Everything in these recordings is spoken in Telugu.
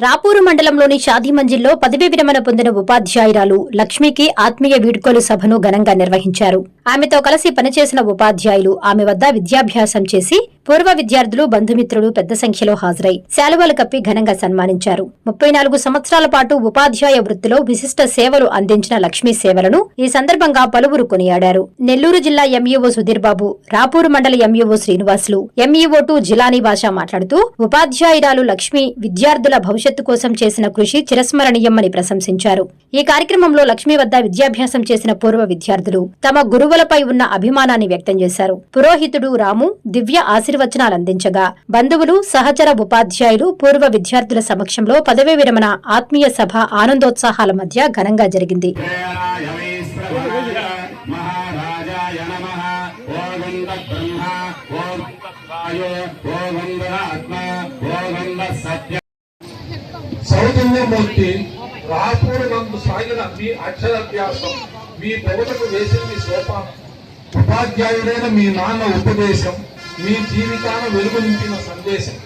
రాపూరు మండలంలోని షాదీమంజిల్లో పదవీ విరమణ పొందిన ఉపాధ్యాయురాలు లక్ష్మికి ఆత్మీయ వీడ్కోలు సభను ఘనంగా నిర్వహించారు. ఆమెతో కలిసి పనిచేసిన ఉపాధ్యాయులు ఆమె వద్ద విద్యాభ్యాసం చేసి పూర్వ విద్యార్థులు బంధుమిత్రులు పెద్ద సంఖ్యలో హాజరై శాలువాలు కప్పి ఘనంగా సన్మానించారు. 34 సంవత్సరాల పాటు ఉపాధ్యాయ వృత్తిలో విశిష్ట సేవలు అందించిన లక్ష్మీ సేవలను ఈ సందర్భంగా పలువురు కొనియాడారు. నెల్లూరు జిల్లా ఎంఈఓ సుధీర్ బాబు, రాపూరు మండల ఎంఈఓ శ్రీనివాసులు, ఎంఈఓ2 జిలానీ భాష మాట్లాడుతూ ఉపాధ్యాయురాలు లక్ష్మి విద్యార్థుల భవిష్యత్తు కోసం చేసిన కృషి చిరస్మరణీయమని ప్రశంసించారు. ఈ కార్యక్రమంలో లక్ష్మి వద్ద విద్యాభ్యాసం చేసిన పూర్వ విద్యార్థులు తమ గురువులపై ఉన్న అభిమానాన్ని వ్యక్తం చేశారు. పురోహితుడు రాము దివ్య ఆశీర్వచనాలందించగా బంధువులు, సహచర ఉపాధ్యాయులు, పూర్వ విద్యార్థుల సమక్షంలో పదవీ విరమణ ఆత్మీయ సభ ఆనందోత్సాహాల మధ్య ఘనంగా జరిగింది. సౌజన్యమూర్తి రాపూరు నందు సాగిన మీ అక్షరాభ్యాసం, మీ బోధకు వేసింది సోపానం, ఉపాధ్యాయుడైన మీ నాన్న ఉపదేశం, మీ జీవితాన వెలుగు నింపిన సందేశం.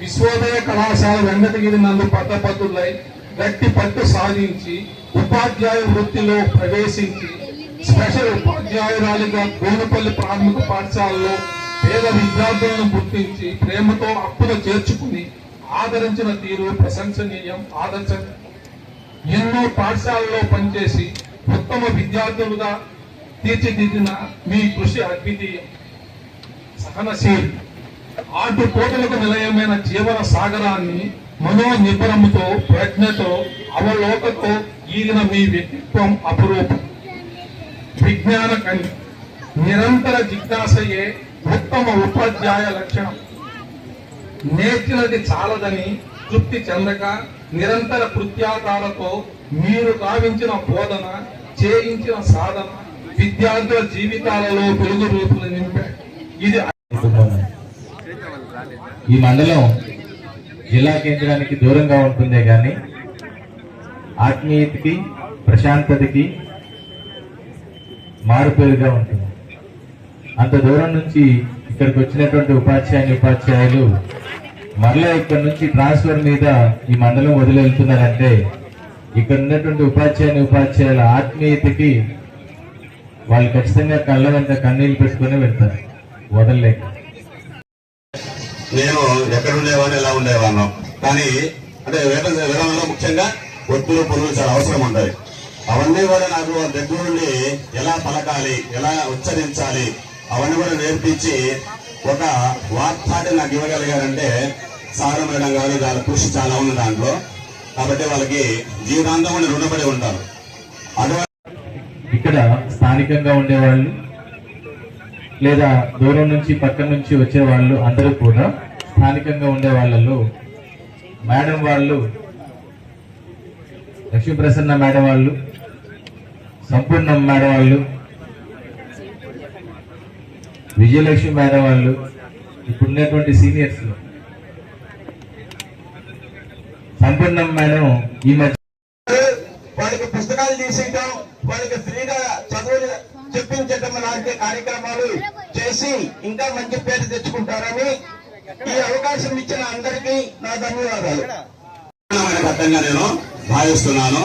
విశ్వోదయ కళాశాల వెంకటగిరి నందు పట్టభద్రులై గట్టి పట్టు సాధించి ఉపాధ్యాయ వృత్తిలో ప్రవేశించి స్పెషల్ ఉపాధ్యాయురాలిగా గోనుపల్లి ప్రాథమిక పాఠశాలలో పేద విద్యార్థులను గుర్తించి ప్రేమతో అప్పులు చేర్చుకుని ఆదరించిన తీరు ప్రశంసనీయం, ఆదర్శనీయం. ఎన్నో పాఠశాలలో పనిచేసి ఉత్తమ విద్యార్థులుగా తీర్చిదిద్దిన మీ కృషి అద్వితీయం. సహనశీల్ ఆటుపోటులకు నిలయమైన జీవన సాగరాన్ని మనోనిబ్బరముతో, ప్రజ్ఞతో, అవలోకతో ఈగిన మీ వ్యక్తిత్వం అపురూపం. విజ్ఞాన కని నిరంతర జిజ్ఞాసయే ఉత్తమ ఉపాధ్యాయ లక్షణం. నేర్చినది చాలదని తృప్తి చెందక నిరంతర కృత్యాతాలతో మీరు గావించిన బోధన, చేయించిన సాధన విద్యార్థుల జీవితాలలో వెలుగు రూపులు నింపాయి. ఇది ఈ మండలం జిల్లా కేంద్రానికి దూరంగా ఉంటుందే గాని ఆత్మీయతకి, ప్రశాంతతకి మారుపేరుగా ఉంటుంది. అంత దూరం నుంచి ఇక్కడికి వచ్చినటువంటి ఉపాధ్యాయులు మరలా ఇక్కడ నుంచి ట్రాన్స్ఫర్ మీద ఈ మండలం వదిలేళ్తున్నారంటే ఇక్కడ ఉన్నటువంటి ఉపాధ్యాయుల ఆత్మీయతకి వాళ్ళు ఖచ్చితంగా కళ్ళ వెంట కన్నీళ్లు పెట్టుకుని వెళ్తారు, వదలలేక. నేను ఎక్కడ ఉండేవాడిని, ఎలా ఉండేవాడిను, కానీ అంటే విధానంలో ముఖ్యంగా ఒత్తులు పొరుగులు చాలా అవసరం ఉంటాయి. అవన్నీ కూడా నాకు దగ్గర నుండి ఎలా పలకాలి, ఎలా ఉచ్చరించాలి అవన్నీ కూడా నేర్పించి ఒక వార్తాన్ని నాకు ఇవ్వగలిగారంటే సారు మేడం గారు వాళ్ళ కృషి చాలా ఉంది దాంట్లో. కాబట్టి వాళ్ళకి జీవితాంతం కూడా రుణపడి ఉంటారు. ఇక్కడ స్థానికంగా ఉండేవాళ్ళు లేదా దూరం నుంచి పక్కన నుంచి వచ్చే వాళ్ళు అందరూ కూడా స్థానికంగా ఉండే వాళ్ళలో మేడం వాళ్ళు, లక్ష్మీప్రసన్న మేడం వాళ్ళు, సంపూర్ణం మేడం వాళ్ళు, విజయలక్ష్మి మేడం వాళ్ళు, ఇప్పుడున్నటువంటి సీనియర్స్ సంపూర్ణం మేడం ఈ మధ్య వాళ్ళకి పుస్తకాలు తీసేయటం, వాళ్ళకి ఫ్రీగా చదువులు చెప్పించటం లాంటి కార్యక్రమాలు చేసి ఇంకా మంచి పేరు తెచ్చుకుంటారని ఈ అవకాశం ఇచ్చిన అందరికీ నా ధన్యవాదాలు నేను భావిస్తున్నాను.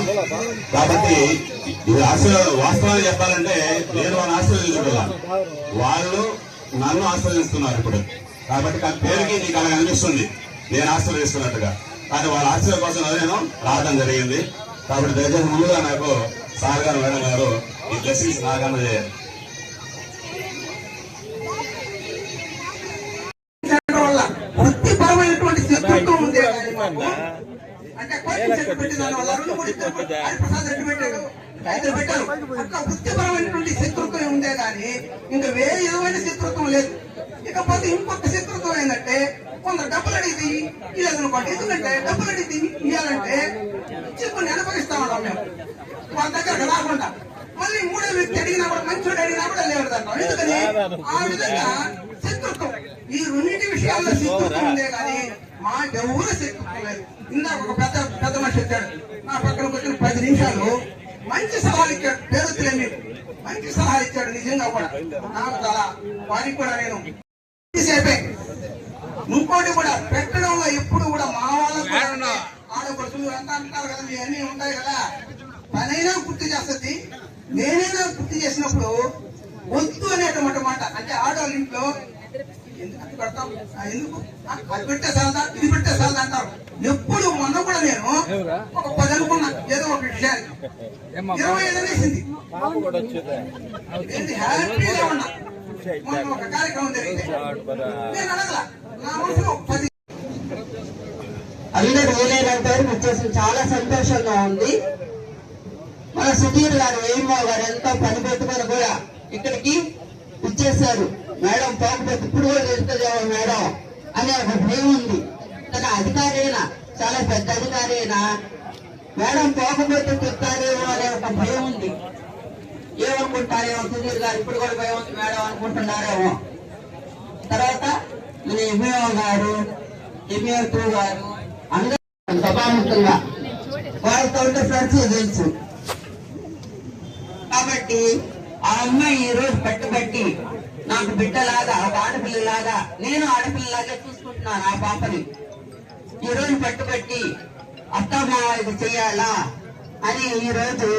కాబట్టి ఇది వాస్తవాన్ని చెప్పాలంటే నేను వాళ్ళని ఆశీర్వదించుకున్నాను, వాళ్ళు నన్ను ఆశీర్వదిస్తున్నారు ఇప్పుడు. కాబట్టి ఆ పేరుకి నీకు అలా అనిపిస్తుంది నేను ఆశీర్వదిస్తున్నట్టుగా, కానీ వాళ్ళ ఆశీర్వాదం కోసం నేను రావడం జరిగింది. కాబట్టి దయచేసి ముందుగా నాకు సార్ గారు, మేడం గారు ఈ బ్లెస్సింగ్స్ నాకన్నా చేయాలి. వృత్తిపరమైనటువంటి శత్రుత్వం ఉంది అంటే వృత్తిపరమైనటువంటి శత్రుత్వం ఉందే కానీ ఇంకా వేరే విధమైన శత్రుత్వం లేదు. ఇకపోతే ఇంకొక శత్రుత్వం ఏంటంటే కొందరు డబ్బులు అడిగి ఇవ్వాలనుకోండి, ఎందుకంటే డబ్బులు అడిగి ఇవ్వాలంటే కొన్ని అనుభవిస్తా ఉన్నాం మేము వాళ్ళ దగ్గర రాకుండా. మళ్ళీ మూడో వ్యక్తి అడిగినా కూడా, మంచోడు అడిగినా కూడా లేవడతాం. ఎందుకని ఆ విధంగా శత్రుత్వం, ఈ రెండింటి విషయాల్లో శత్రుత్వం ఉందే కానీ మా ఎవరు శత్రుత్వం లేదు. ఇందాక ఒక పెద్ద మనిషి వచ్చాడు నా పక్కన వచ్చిన 10 నిమిషాలు మంచి సలహాలు ఇచ్చాడు. పేరుతులేమి మంచి సలహాలు ఇచ్చాడు. నిజంగా కూడా నాకు చాలా వారికి కూడా నేను ఇంకోటి కూడా పెట్టడంలో ఎప్పుడు కూడా మా వాళ్ళ మీరు అంతా అంటారు కదా, మీ అన్ని ఉంటాయి కదా, పనైనా పూర్తి చేస్తుంది. నేనైనా పూర్తి చేసినప్పుడు వద్దు అనేటువంటి మాట, అంటే ఆడవాళ్ళ ఇంట్లో ఎందుకు అది పెడతాం, ఎందుకు అది పెట్టే సాలదా, ఇది పెట్టే సాలదా అంటారు. ఎప్పుడు మొన్న కూడా నేను ఒక 10 అనుకున్నా, ఏదో ఒక విషయాన్ని 25 అనేసింది. హ్యాపీగా ఉన్నా. మొన్న ఒక కార్యక్రమం జరిగితే నేను అడగల, నా మనసులో 10. అందరూ వేలేనంత వరకు వచ్చేసి చాలా సంతోషంగా ఉంది. మన సుధీర్ గారు వేయమ్మ గారు ఎంతో పని పెట్టుకొని కూడా ఇక్కడికి ఇచ్చేశారు. మేడం పోకపోతే ఇప్పుడు కూడా తెలుస్తుందేమో మేడం అనే ఒక భయం ఉంది. తన అధికారైనా చాలా పెద్ద అధికారైనా మేడం పోకపోతే చెప్తారేమో అనే ఒక భయం ఉంది. ఏమనుకుంటారేమో సుధీర్ గారు ఇప్పుడు కూడా భయం ఉంది మేడం అనుకుంటున్నారేమో. తర్వాత మన ఎంఏఓ గారు, ఎంఏఓ 2 గారు అందరూ సభాముఖంగా వాళ్ళతో ఉంటే ఫ్రెండ్స్ తెలుసు. కాబట్టి ఆ అమ్మాయి ఈ రోజు పట్టుబట్టి నాకు బిడ్డలాగా, ఒక ఆడపిల్లలాగా, నేను ఆడపిల్లలాగా చూసుకుంటున్నాను ఆ పాపని. ఈ రోజు పట్టుబట్టి అత్తమ్మ ఇది చెయ్యాలా అని ఈ రోజు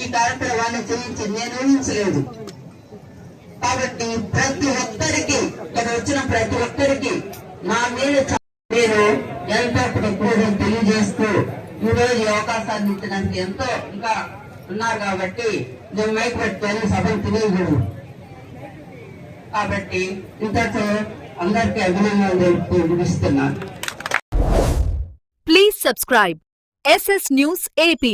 ఈ కార్యక్రమాన్ని చేయించింది నేను ఊహించలేదు. కాబట్టి ప్రతి ఒక్కరికి, ఇక్కడ వచ్చిన ప్రతి ఒక్కరికి నా మీద నేను ఎంతో కృతజ్ఞతలు తెలియజేస్తూ ఈ రోజు ఈ అవకాశాన్ని ఇచ్చినందుకు ఎంతో ఇంకా ఉన్నారు కాబట్టి నేను మైక్ పెట్టుకొని సభను తెలియకూడదు. కాబట్టి ఇంతతో అందరికీ అభినందనలు ముగిస్తున్నాను. Please subscribe SS News AP.